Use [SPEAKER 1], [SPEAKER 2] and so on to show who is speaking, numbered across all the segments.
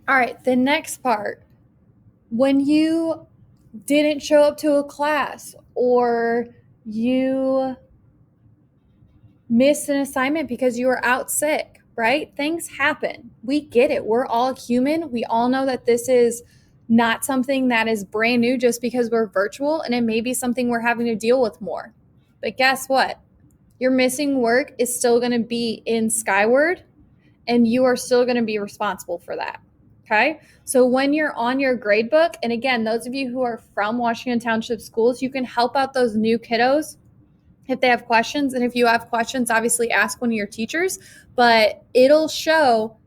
[SPEAKER 1] All right, the next part. When you didn't show up to a class or you missed an assignment because you were out sick, right? Things happen. We get it. We're all human. We all know that this is not something that is brand new just because we're virtual, and it may be something we're having to deal with more. But guess what? Your missing work is still going to be in Skyward, and you are still going to be responsible for that. Okay. So when you're on your grade book, and again, those of you who are from Washington Township schools, you can help out those new kiddos if they have questions. And if you have questions, obviously ask one of your teachers, but it'll show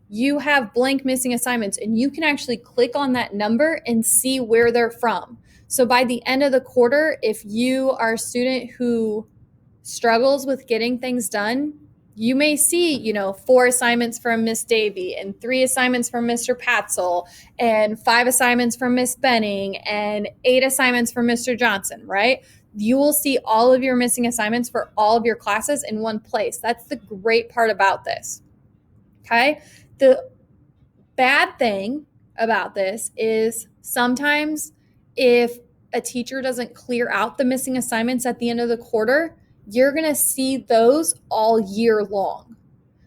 [SPEAKER 1] you have blank missing assignments, and you can actually click on that number and see where they're from. So by the end of the quarter, if you are a student who struggles with getting things done, you may see, 4 assignments from Miss Davy and 3 assignments from Mr. Patzel and 5 assignments from Miss Benning and 8 assignments from Mr. Johnson, right? You will see all of your missing assignments for all of your classes in one place. That's the great part about this. Okay? The bad thing about this is sometimes if a teacher doesn't clear out the missing assignments at the end of the quarter, you're going to see those all year long.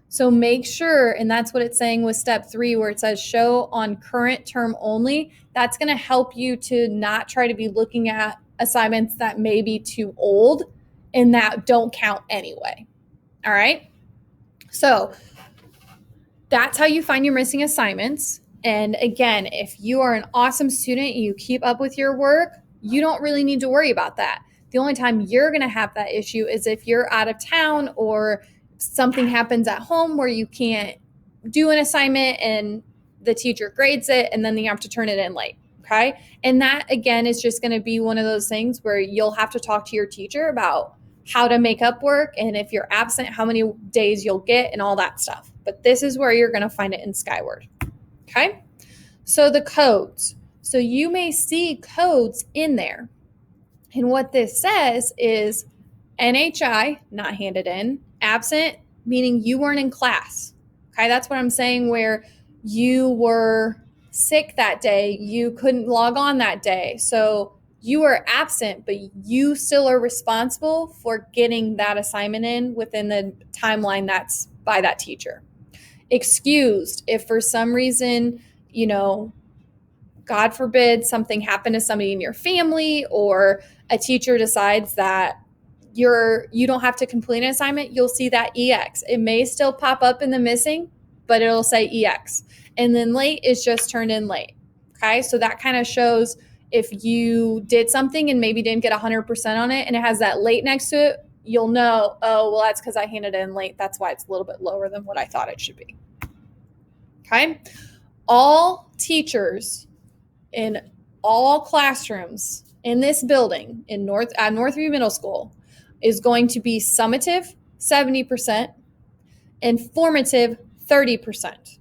[SPEAKER 1] So make sure, and that's what it's saying with step 3, where it says show on current term only. That's going to help you to not try to be looking at assignments that may be too old and that don't count anyway. All right. So that's how you find your missing assignments. And again, if you are an awesome student, you keep up with your work, you don't really need to worry about that. The only time you're going to have that issue is if you're out of town or something happens at home where you can't do an assignment and the teacher grades it and then you have to turn it in late. Okay. And that again is just going to be one of those things where you'll have to talk to your teacher about how to make up work, and if you're absent, how many days you'll get and all that stuff. But this is where you're going to find it in Skyward. Okay. So the codes. So you may see codes in there. And what this says is NHI, not handed in, absent, meaning you weren't in class. Okay. That's what I'm saying, where you were sick that day, you couldn't log on that day. So you are absent, but you still are responsible for getting that assignment in within the timeline that's by that teacher. Excused, if for some reason, God forbid something happened to somebody in your family, or a teacher decides that you don't have to complete an assignment, you'll see that EX. It may still pop up in the missing, but it'll say EX. And then late is just turned in late. Okay, so that kind of shows if you did something and maybe didn't get 100% on it and it has that late next to it, you'll know, oh, well, that's because I handed it in late. That's why it's a little bit lower than what I thought it should be. Okay, all teachers in all classrooms in this building in Northview Middle School is going to be summative 70%, informative 30%.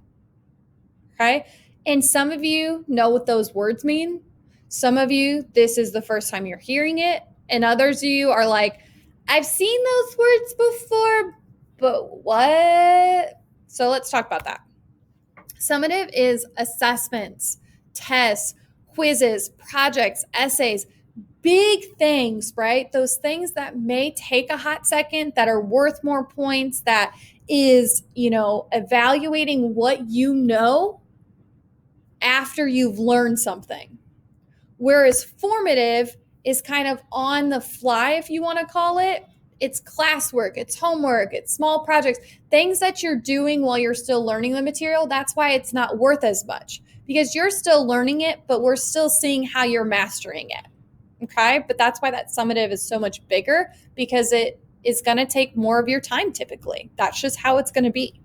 [SPEAKER 1] Okay. And some of you know what those words mean. Some of you, this is the first time you're hearing it. And others of you are like, I've seen those words before, but what? So let's talk about that. Summative is assessments, tests, quizzes, projects, essays, big things, right? Those things that may take a hot second, that are worth more points, that is, evaluating what you know after you've learned something. Whereas formative is kind of on the fly, if you want to call it. It's classwork, it's homework, it's small projects, things that you're doing while you're still learning the material. That's why it's not worth as much, because you're still learning it, but we're still seeing how you're mastering it. Okay. But that's why that summative is so much bigger, because it is going to take more of your time typically. That's just how it's going to be.